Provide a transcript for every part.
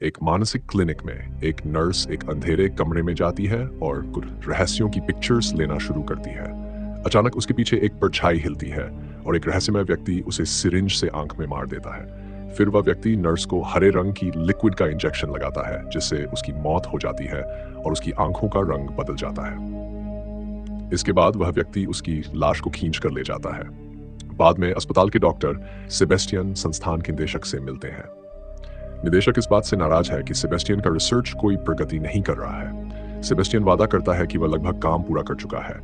एक मानसिक क्लिनिक में एक नर्स एक अंधेरे कमरे में जाती है और कुछ रहस्यों की पिक्चर्स लेना शुरू करती है। अचानक उसके पीछे एक परछाई हिलती है और एक रहस्यमय व्यक्ति उसे सिरिंज से आंख में मार देता है। फिर वह व्यक्ति नर्स को हरे रंग की लिक्विड का इंजेक्शन लगाता है, जिससे उसकी मौत हो जाती है और उसकी आंखों का रंग बदल जाता है। इसके बाद वह व्यक्ति उसकी लाश को खींच कर ले जाता है। बाद में अस्पताल के डॉक्टर सेबेस्टियन संस्थान के निदेशक से मिलते हैं। निदेशक इस बात से नाराज है कि सेबेस्टियन का रिसर्च कोई प्रगति नहीं कर रहा है। सेबेस्टियन वादा करता है कि वह लगभग काम पूरा कर चुका है,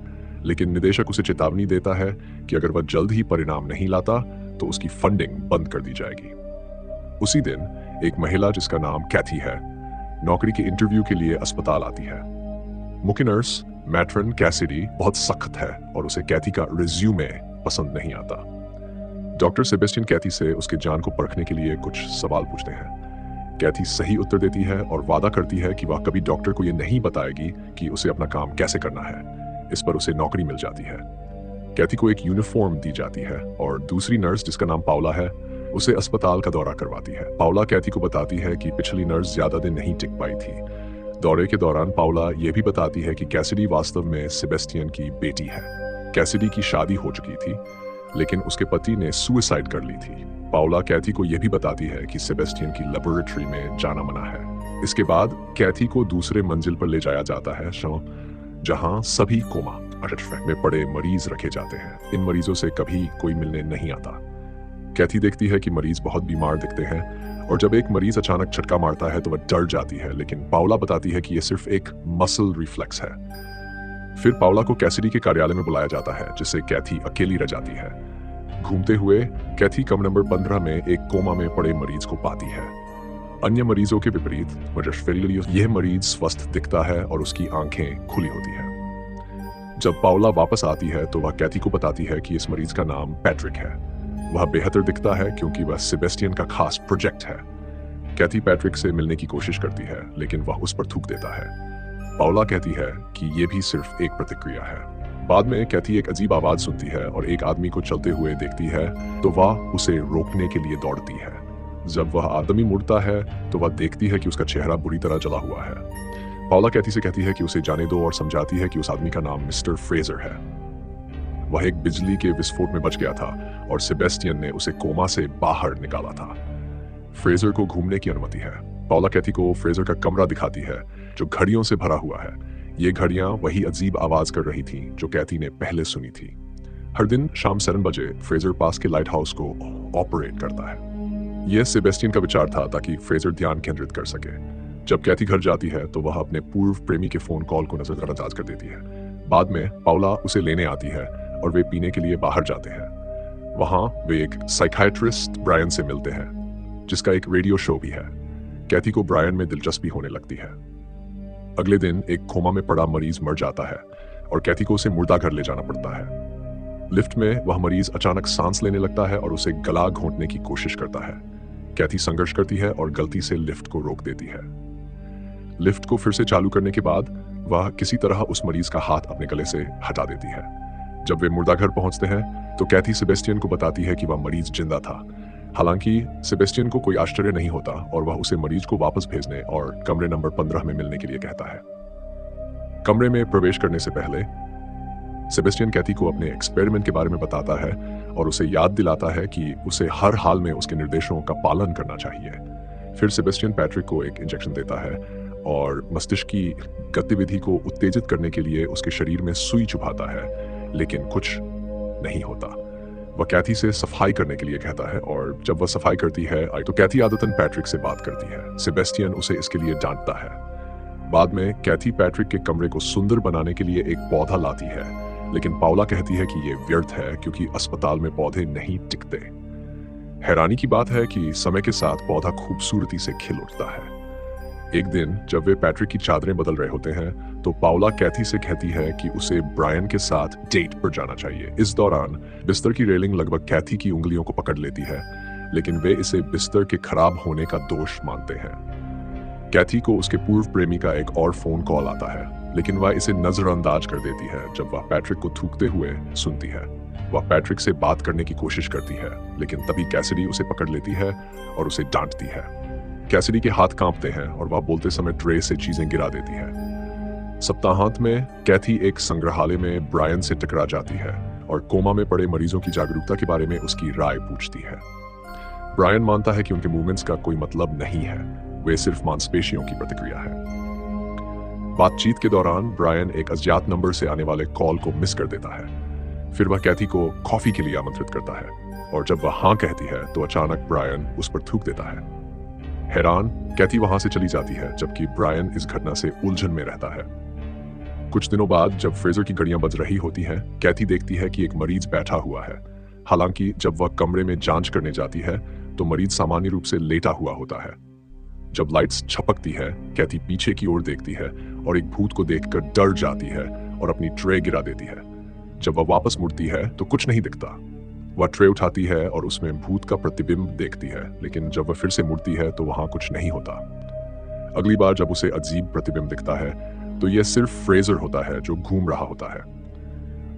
लेकिन निदेशक उसे चेतावनी देता है कि अगर वह जल्द ही परिणाम नहीं लाता तो उसकी फंडिंग बंद कर दी जाएगी। उसी दिन एक महिला जिसका नाम कैथी है, नौकरी के इंटरव्यू के लिए अस्पताल आती है। मुख्य नर्स मैट्रन कैसिडी बहुत सख्त है और उसे कैथी का रिज्यूमे पसंद नहीं आता। डॉक्टर सेबेस्टियन कैथी से उसके जान को परखने के लिए कुछ सवाल पूछते हैं। कैथी सही उत्तर देती है और वादा करती है कि वह कभी डॉक्टर को यह नहीं बताएगी कि उसे अपना काम कैसे करना है। इस पर उसे नौकरी मिल जाती है। कैथी को एक यूनिफॉर्म दी जाती है और दूसरी नर्स जिसका नाम पाउला है उसे अस्पताल का दौरा करवाती है। पाउला कैथी को बताती है कि पिछली नर्स ज्यादा दिन नहीं टिक पाई थी। दौरे के दौरान पाउला यह भी बताती है कि कैसिडी वास्तव में सेबेस्टियन की बेटी है। कैसिडी की शादी हो चुकी थी, लेकिन उसके पति ने सुसाइड कर ली थी। पाउला कैथी को यह भी बताती है कि सेबेस्टियन की लेबोरेटरी में जाना मना है। इसके बाद कैथी को दूसरे मंजिल पर ले जाया जाता है, जहां सभी कोमा में पड़े मरीज रखे जाते हैं। इन मरीजों से कभी कोई मिलने नहीं आता। कैथी देखती है कि मरीज बहुत बीमार दिखते हैं और जब एक मरीज अचानक झटका मारता है तो वह डर जाती है, लेकिन पाउला बताती है कि यह सिर्फ एक मसल रिफ्लेक्स है। फिर पाउला को कैसिडी के कार्यालय में बुलाया जाता है, जिससे कैथी अकेली रह जाती है। घूमते हुए कैथी कमरा नंबर 15 में एक कोमा में पड़े मरीज को पाती है। अन्य मरीजों के विपरीत यह मरीज स्वस्थ दिखता है और उसकी आंखें खुली होती हैं। जब पाउला वापस आती है तो वह कैथी को बताती है कि इस मरीज का नाम पैट्रिक है। वह बेहतर दिखता है क्योंकि वह सेबेस्टियन का खास प्रोजेक्ट है। कैथी पैट्रिक से मिलने की कोशिश करती है, लेकिन वह उस पर थूक देता है। पाउला कहती है कि यह भी सिर्फ एक प्रतिक्रिया है। बाद में कैथी एक अजीब आवाज सुनती है और एक आदमी को चलते हुए देखती है तो वह उसे रोकने के लिए दौड़ती है। जब वह आदमी मुड़ता है तो वह देखती है कि उसका चेहरा बुरी तरह जला हुआ है। पाउला कैथी से कहती है कि उसे जाने दो और समझाती है कि उस आदमी का नाम मिस्टर फ्रेजर है। वह एक बिजली के विस्फोट में बच गया था और सेबेस्टियन ने उसे कोमा से बाहर निकाला था। फ्रेजर को घूमने की अनुमति है। पाउला कैथी को फ्रेजर का कमरा दिखाती है जो घड़ियों से भरा हुआ है। ये घड़ियां वही अजीब आवाज कर रही थीं जो कैथी ने पहले सुनी थी। हर दिन शाम 7 बजे फ्रेजर पास के लाइट हाउस को ऑपरेट करता है। यह सेबेस्टियन का विचार था ताकि फ्रेजर ध्यान केंद्रित कर सके। जब कैथी घर जाती है तो वह अपने पूर्व प्रेमी के फोन कॉल को नजरअंदाज कर देती है। बाद में पाउला उसे लेने आती है और वे पीने के लिए बाहर जाते हैं। वहां वे एक साइकियाट्रिस्ट ब्रायन से मिलते हैं, जिसका एक रेडियो शो भी है। कैथी को ब्रायन में दिलचस्पी होने लगती है। अगले दिन एक कोमा में पड़ा मरीज मर जाता है और कैथी को उसे मुर्दा घर ले जाना पड़ता है। लिफ्ट में वह मरीज अचानक सांस लेने लगता है और उसे गला घोंटने की कोशिश करता है। कैथी संघर्ष करती है और गलती से लिफ्ट को रोक देती है। लिफ्ट को फिर से चालू करने के बाद वह किसी तरह उस मरीज का हाथ अपने गले से हटा देती है। जब वे मुर्दा घर पहुंचते हैं तो कैथी सेबेस्टियन को बताती है कि वह मरीज जिंदा था। हालांकि सेबेस्टियन को कोई आश्चर्य नहीं होता और वह उसे मरीज को वापस भेजने और कमरे नंबर 15 में मिलने के लिए कहता है। कमरे में प्रवेश करने से पहले सेबेस्टियन कैथी को अपने एक्सपेरिमेंट के बारे में बताता है और उसे याद दिलाता है कि उसे हर हाल में उसके निर्देशों का पालन करना चाहिए। फिर सेबेस्टियन पैट्रिक को एक इंजेक्शन देता है और मस्तिष्क की गतिविधि को उत्तेजित करने के लिए उसके शरीर में सुई चुभाता है, लेकिन कुछ नहीं होता। वह कैथी से सफाई करने के लिए कहता है और जब वह सफाई करती है तो कैथी आदतन पैट्रिक से बात करती है। सेबेस्टियन उसे इसके लिए डांटता है। बाद में कैथी पैट्रिक के कमरे को सुंदर बनाने के लिए एक पौधा लाती है, लेकिन पाउला कहती है कि यह व्यर्थ है क्योंकि अस्पताल में पौधे नहीं टिकते। हैरानी की बात है कि समय के साथ पौधा खूबसूरती से खिल उठता है। एक दिन जब वे पैट्रिक की चादरें बदल रहे होते हैं तो पाउला कैथी से कहती है कि उसे ब्रायन के साथ डेट पर जाना चाहिए। इस दौरान बिस्तर की रेलिंग लगभग कैथी की उंगलियों को पकड़ लेती है, लेकिन वे इसे बिस्तर के खराब होने का दोष मानते हैं। कैथी को उसके पूर्व प्रेमी का एक और फोन कॉल आता है, लेकिन वह इसे नजरअंदाज कर देती है जब वह पैट्रिक को थूकते हुए सुनती है। वह पैट्रिक से बात करने की कोशिश करती है, लेकिन तभी कैसिडी उसे पकड़ लेती है और उसे डांटती है। कैसिडी के हाथ कांपते हैं और वह बोलते समय ट्रे से चीजें गिरा देती है। सप्ताहांत में कैथी एक संग्रहालय में ब्रायन से टकरा जाती है और कोमा में पड़े मरीजों की जागरूकता के बारे में उसकी राय पूछती है। ब्रायन मानता है कि उनके मूवमेंट्स का कोई मतलब नहीं है, वे सिर्फ मांसपेशियों की प्रतिक्रिया है। बातचीत के दौरान ब्रायन एक अज्ञात नंबर से आने वाले कॉल को मिस कर देता है। फिर वह कैथी को कॉफी के लिए आमंत्रित करता है और जब वह हाँ कहती है तो अचानक ब्रायन उस पर थूक देता है। हैरान कैथी वहां से चली जाती है जबकि ब्रायन इस घटना से उलझन में रहता है। कुछ दिनों बाद जब फ्रेजर की घड़ियां बज रही होती हैं, कैथी देखती है कि एक मरीज बैठा हुआ है। हालांकि जब वह कमरे में जांच करने जाती है तो मरीज सामान्य रूप से लेटा हुआ होता है। जब लाइट्स छपकती है, कैथी पीछे की ओर देखती है और एक भूत को देखकर डर जाती है और अपनी ट्रे गिरा देती है। जब वह वापस मुड़ती है तो कुछ नहीं दिखता। वह ट्रे उठाती है और उसमें भूत का प्रतिबिंब देखती है, लेकिन जब वह फिर से मुड़ती है तो वहां कुछ नहीं होता। अगली बार जब उसे अजीब प्रतिबिंब दिखता है तो यह सिर्फ फ्रेजर होता है जो घूम रहा होता है।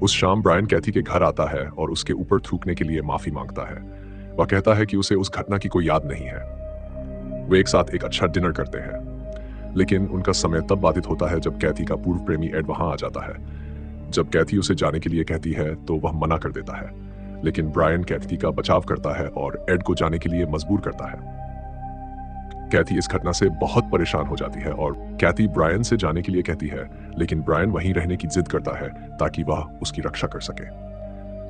उस शाम ब्रायन कैथी के घर आता है और उसके ऊपर थूकने के लिए माफी मांगता है। वह कहता है कि उसे उस घटना की कोई याद नहीं है। वे एक साथ एक अच्छा डिनर करते हैं, लेकिन उनका समय तब बाधित होता है जब कैथी का पूर्व प्रेमी एड वहां आ जाता है। जब कैथी उसे जाने के लिए कहती है तो वह मना कर देता है, लेकिन ब्रायन कैथी का बचाव करता है और एड को जाने के लिए मजबूर करता है। कैथी इस घटना से बहुत परेशान हो जाती है और कैथी ब्रायन से जाने के लिए कहती है, लेकिन ब्रायन वहीं रहने की जिद करता है ताकि वह उसकी रक्षा कर सके।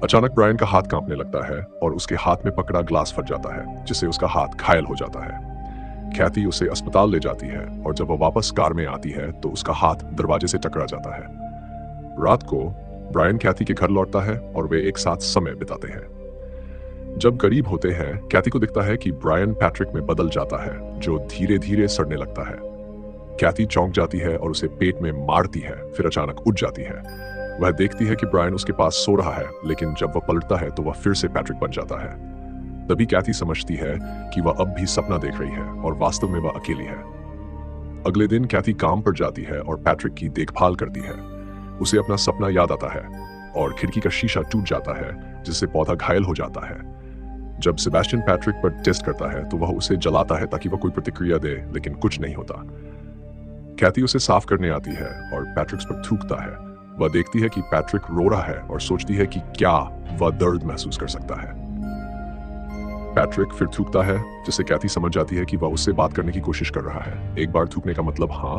अचानक ब्रायन का हाथ कांपने लगता है और उसके हाथ में पकड़ा ग्लास फट जाता है, जिससे उसका हाथ घायल हो जाता है। कैथी उसे अस्पताल ले जाती है और जब वह वापस कार में आती है तो उसका हाथ दरवाजे से टकरा जाता है। रात को ब्रायन कैथी के घर लौटता है और वे एक साथ समय बिताते हैं। जब करीब होते हैं, कैथी को दिखता है कि ब्रायन पैट्रिक में बदल जाता है, जो धीरे धीरे सड़ने लगता है। कैथी चौंक जाती है और उसे पेट में मारती है, फिर अचानक उठ जाती है। वह देखती है कि ब्रायन उसके पास सो रहा है, लेकिन जब वह पलटता है तो वह फिर से पैट्रिक बन जाता है। तभी कैथी समझती है कि वह अब भी सपना देख रही है और वास्तव में वह अकेली है। अगले दिन कैथी काम पर जाती है और पैट्रिक की देखभाल करती है। उसे अपना सपना याद आता है और खिड़की का शीशा टूट जाता है, जिससे पौधा घायल हो जाता है। जब सेबेस्टियन पैट्रिक पर टेस्ट करता है तो वह उसे जलाता है ताकि वह कोई प्रतिक्रिया दे, लेकिन कुछ नहीं होता। कैथी उसे साफ करने आती है और पैट्रिक पर थूकता है। वह देखती है कि पैट्रिक रो रहा है और सोचती है कि क्या वह दर्द महसूस कर सकता है। पैट्रिक फिर थूकता है, जिससे कैथी समझ जाती है कि वह उससे बात करने की कोशिश कर रहा है। एक बार थूकने का मतलब हाँ,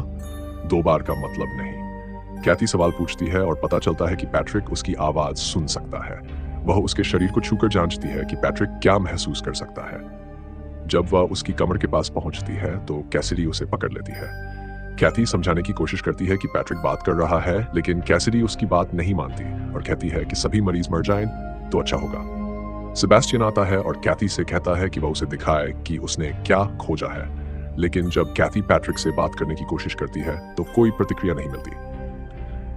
2 बार का मतलब नहीं। कैथी सवाल पूछती है और पता चलता है कि पैट्रिक उसकी आवाज सुन सकता है। वह उसके शरीर को छूकर जांचती है कि पैट्रिक क्या महसूस कर सकता है। जब वह उसकी कमर के पास पहुंचती है तो कैसिडी उसे पकड़ लेती है। कैथी समझाने की कोशिश करती है कि पैट्रिक बात कर रहा है, लेकिन कैसिडी उसकी बात नहीं मानती और कहती है कि सभी मरीज मर जाएं तो अच्छा होगा। सेबेस्टियन आता है और कैथी से कहता है कि वह उसे दिखाए कि उसने क्या खोजा है, लेकिन जब कैथी पैट्रिक से बात करने की कोशिश करती है तो कोई प्रतिक्रिया नहीं मिलती।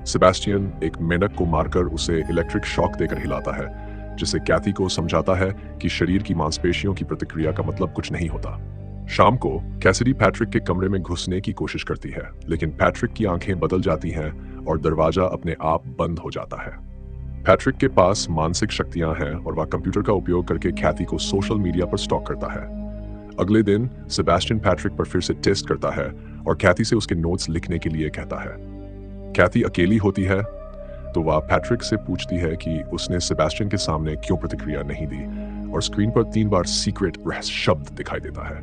सेबेस्टियन एक मेंढक को मारकर उसे इलेक्ट्रिक शॉक देकर हिलाता है, जिससे कैथी को समझाता है कि शरीर की मांसपेशियों की प्रतिक्रिया का मतलब कुछ नहीं होता। शाम को कैसिडी पैट्रिक के कमरे में घुसने की कोशिश करती है, लेकिन पैट्रिक की आंखें बदल जाती हैं और दरवाजा अपने आप बंद हो जाता है। पैट्रिक के पास मानसिक शक्तियां हैं और वह कंप्यूटर का उपयोग करके कैथी को सोशल मीडिया पर स्टॉक करता है। अगले दिन सेबेस्टियन पैट्रिक पर फिर से टेस्ट करता है और कैथी से उसके नोट्स लिखने के लिए कहता है। कैथी अकेली होती है तो वह पैट्रिक से पूछती है कि उसने सेबेस्टियन के सामने क्यों प्रतिक्रिया नहीं दी, और स्क्रीन पर 3 बार सीक्रेट रहस्य शब्द दिखाई देता है।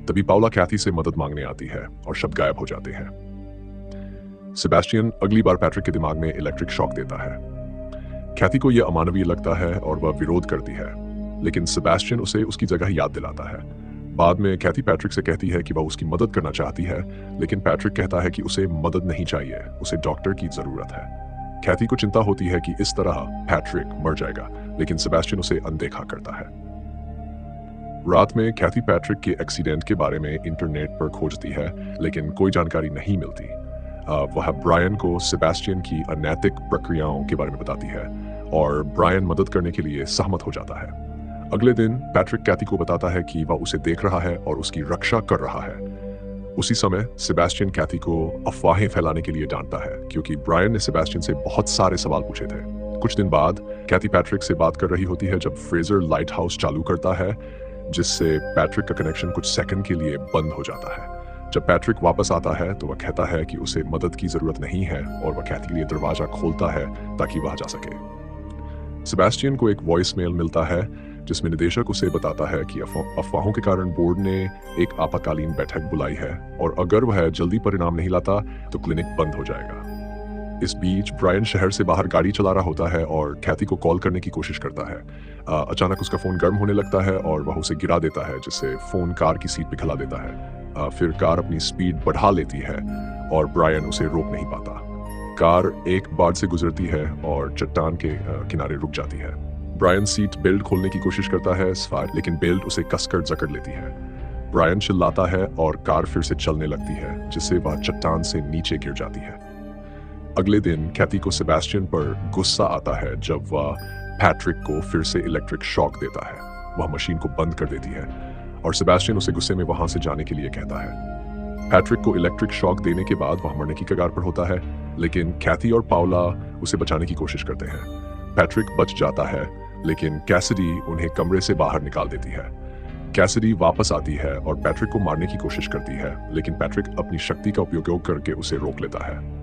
तभी पाउला कैथी से मदद मांगने आती है और शब्द गायब हो जाते हैं। सेबेस्टियन अगली बार पैट्रिक के दिमाग में इलेक्ट्रिक शॉक देता है। कैथी को यह अमानवीय लगता है और वह विरोध करती है, लेकिन सेबेस्टियन उसे उसकी जगह याद दिलाता है। बाद में कैथी पैट्रिक से कहती है कि वह उसकी मदद करना चाहती है, लेकिन पैट्रिक कहता है कि उसे मदद नहीं चाहिए, उसे डॉक्टर की जरूरत है। कैथी को चिंता होती है कि इस तरह पैट्रिक मर जाएगा, लेकिन सेबेस्टियन उसे अनदेखा करता है। रात में कैथी पैट्रिक के एक्सीडेंट के बारे में इंटरनेट पर खोजती है, लेकिन कोई जानकारी नहीं मिलती। वह ब्रायन को सेबेस्टियन की अनैतिक प्रक्रियाओं के बारे में बताती है और ब्रायन मदद करने के लिए सहमत हो जाता है। अगले दिन पैट्रिक कैथी को बताता है कि वह उसे देख रहा है और उसकी रक्षा कर रहा है। उसी समय सेबेस्टियन कैथी को अफवाहें फैलाने के लिए डांटता है, क्योंकि ब्रायन ने सेबेस्टियन से बहुत सारे सवाल पूछे थे। कुछ दिन बाद कैथी पैट्रिक से बात कर रही होती है जब फ्रेजर लाइट हाउस चालू करता है। जिससे पैट्रिक का कनेक्शन कुछ सेकंड के लिए बंद हो जाता है। जब पैट्रिक वापस आता है तो वह कहता है कि उसे मदद की जरूरत नहीं है और वह कैथी के लिए दरवाजा खोलता है ताकि वह जा सके। सेबेस्टियन को एक वॉइस मेल मिलता है जिसमें निदेशक उसे बताता है कि अफवाहों के कारण बोर्ड ने एक आपातकालीन बैठक बुलाई है और अगर वह जल्दी परिणाम नहीं लाता तो क्लिनिक बंद हो जाएगा। इस बीच ब्रायन शहर से बाहर गाड़ी चला रहा होता है और कैथी को कॉल करने की कोशिश करता है। अचानक उसका फोन गर्म होने लगता है और वह उसे गिरा देता है, जिससे फोन कार की सीट पे खिला देता है। फिर कार अपनी स्पीड बढ़ा लेती है और ब्रायन उसे रोक नहीं पाता। कार एक बाढ़ से गुजरती है और चट्टान के किनारे रुक जाती है। ब्रायन सीट बेल्ट खोलने की कोशिश करता है लेकिन बेल्ट उसे कसकर जकड़ लेती है। ब्रायन चिल्लाता है और कार फिर से चलने लगती है, जिससे वह चट्टान से नीचे गिर जाती है। अगले दिन कैथी को सेबेस्टियन पर गुस्सा आता है जब वह पैट्रिक को फिर से इलेक्ट्रिक शॉक देता है। वह मशीन को बंद कर देती है और सेबेस्टियन उसे गुस्से में वहां से जाने के लिए कहता है। पैट्रिक को इलेक्ट्रिक शॉक देने के बाद वह मरने की कगार पर होता है, लेकिन कैथी और पाउला उसे बचाने की कोशिश करते हैं। पैट्रिक बच जाता है, लेकिन कैसिडी उन्हें कमरे से बाहर निकाल देती है। कैसिडी वापस आती है और पैट्रिक को मारने की कोशिश करती है, लेकिन पैट्रिक अपनी शक्ति का उपयोग करके उसे रोक लेता है।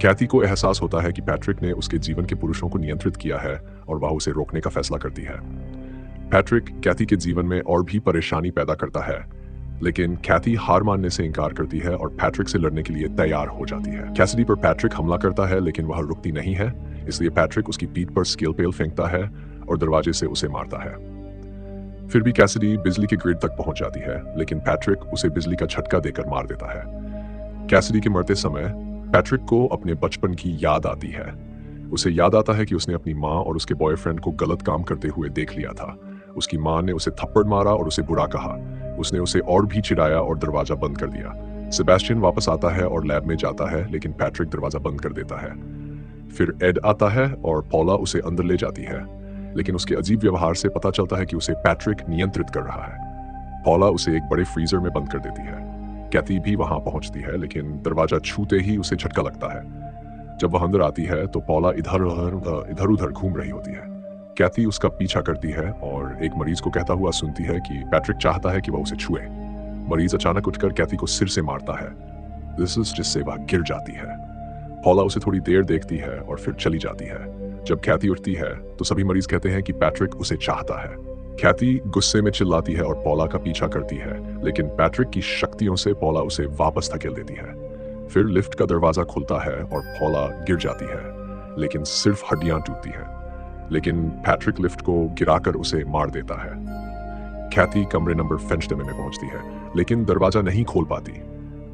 कैथी को एहसास होता है कि पैट्रिक ने उसके जीवन के पुरुषों को नियंत्रित किया है और वह उसे रोकने का फैसला करती है। पैट्रिक कैथी के जीवन में और भी परेशानी पैदा करता है, लेकिन कैथी हार मानने से इनकार करती है और पैट्रिक से लड़ने के लिए तैयार हो जाती है। कैसिडी पर पैट्रिक हमला करता है, लेकिन वह रुकती नहीं है, इसलिए पैट्रिक उसकी पीठ पर स्केल पेल फेंकता है और दरवाजे से उसे मारता है। फिर भी कैसिडी बिजली के ग्रिड तक पहुंच जाती है, लेकिन पैट्रिक उसे बिजली का झटका देकर मार देता है। कैसिडी के मरते समय पैट्रिक को अपने बचपन की याद आती है। उसे याद आता है कि उसने अपनी माँ और उसके बॉयफ्रेंड को गलत काम करते हुए देख लिया था। उसकी माँ ने उसे थप्पड़ मारा और उसे बुरा कहा। उसने उसे और भी चिढ़ाया और दरवाजा बंद कर दिया। सेबेस्टियन वापस आता है और लैब में जाता है, लेकिन पैट्रिक दरवाजा बंद कर देता है। फिर एड आता है और पॉला उसे अंदर ले जाती है, लेकिन उसके अजीब व्यवहार से पता चलता है कि उसे पैट्रिक नियंत्रित कर रहा है। पॉला उसे एक बड़े फ्रीजर में बंद कर देती है। कैथी भी वहां पहुंचती है, लेकिन दरवाजा छूते ही उसे झटका लगता है। जब वह अंदर आती है तो पॉला इधर उधर घूम रही होती है। कैथी उसका पीछा करती है और एक मरीज को कहता हुआ सुनती है कि पैट्रिक चाहता है कि वह उसे छुए। मरीज अचानक उठकर कैथी को सिर से मारता है, जिससे वह गिर जाती है। पॉला उसे थोड़ी देर देखती है और फिर चली जाती है। जब कैथी उठती है तो सभी मरीज कहते हैं कि पैट्रिक उसे चाहता है। कैथी गुस्से में चिल्लाती है और पॉला का पीछा करती है, लेकिन पैट्रिक की शक्तियों से पॉला उसे वापस धकेल देती है। फिर लिफ्ट का दरवाजा खुलता है और पॉला गिर जाती है, लेकिन सिर्फ हड्डियां टूटती हैं। लेकिन पैट्रिक लिफ्ट को गिराकर उसे मार देता है। कैथी कमरे नंबर फेंचडमे में पहुंचती है, लेकिन दरवाजा नहीं खोल पाती।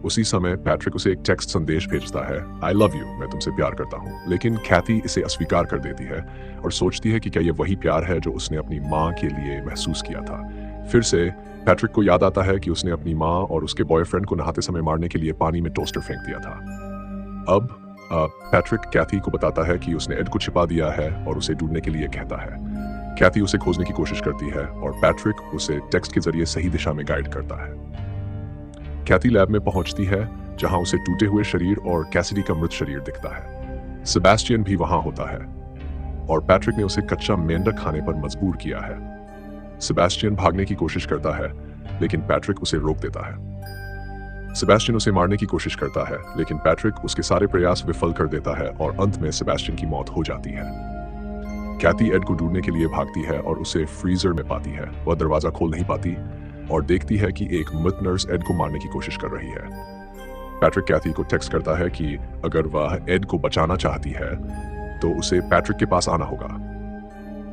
उसी समय पैट्रिक उसे एक टेक्स्ट संदेश भेजता है, आई लव यू, मैं तुमसे प्यार करता हूँ। लेकिन कैथी इसे अस्वीकार कर देती है और सोचती है कि क्या यह वही प्यार है जो उसने अपनी माँ के लिए महसूस किया था। फिर से पैट्रिक को याद आता है कि उसने अपनी माँ और उसके बॉयफ्रेंड को नहाते समय मारने के लिए पानी में टोस्टर फेंक दिया था। अब पैट्रिक कैथी को बताता है कि उसने एड को छिपा दिया है और उसे ढूंढने के लिए कहता है। कैथी उसे खोजने की कोशिश करती है और पैट्रिक उसे टेक्स्ट के जरिए सही दिशा में गाइड करता है। कैथी लैब में पहुंचती है, जहां उसे टूटे हुए शरीर और कैसिडी का मृत शरीर दिखता है। सेबेस्टियन भी वहां होता है और पैट्रिक ने उसे कच्चा मेंढक खाने पर मजबूर किया है। सेबेस्टियन भागने की कोशिश करता है, लेकिन पैट्रिक उसे रोक देता है। सेबेस्टियन उसे मारने की कोशिश करता है, लेकिन पैट्रिक उसके सारे प्रयास विफल कर देता है और अंत में सेबेस्टियन की मौत हो जाती है। कैथी एड को ढूंढने के लिए भागती है और उसे फ्रीजर में पाती है। वह दरवाजा खोल नहीं पाती और देखती है कि एक मृत नर्स एड को मारने की कोशिश कर रही है। पैट्रिक कैथी को टेक्स्ट करता है कि अगर वह एड को बचाना चाहती है तो उसे पैट्रिक के पास आना होगा।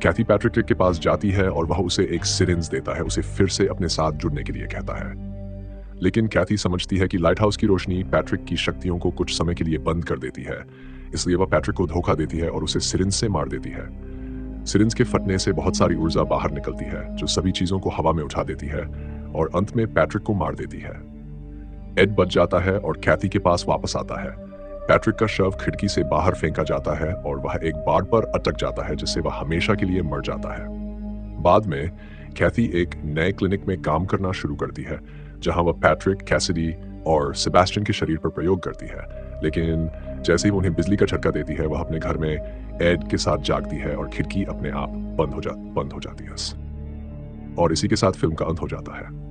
कैथी पैट्रिक के पास जाती है और वह उसे एक सिरिंज देता है, उसे फिर से अपने साथ जुड़ने के लिए कहता है। लेकिन कैथी समझती है कि लाइट हाउस की रोशनी पैट्रिक की शक्तियों को कुछ समय के लिए बंद कर देती है, इसलिए वह पैट्रिक को धोखा देती है और उसे सिरिंज से मार देती है। सिरिंज के फटने से बहुत सारी ऊर्जा बाहर निकलती है, जो सभी चीजों को हवा में उठा देती है और अंत में पैट्रिक को मार देती है। एड बच जाता है और कैथी के पास वापस आता है। पैट्रिक का शव खिड़की से बाहर फेंका जाता है और वह एक बाड़ पर अटक जाता है, जिससे वह हमेशा के लिए मर जाता है। बाद में कैथी एक नए क्लिनिक में काम करना शुरू करती है, जहां वह पैट्रिक, कैसिडी और सेबेस्टियन के शरीर पर प्रयोग करती है। लेकिन जैसे ही उन्हें बिजली का झटका देती है, वह अपने घर में एड के साथ जागती है और खिड़की अपने आप बंद हो जाती है। और इसी के साथ फिल्म का अंत हो जाता है।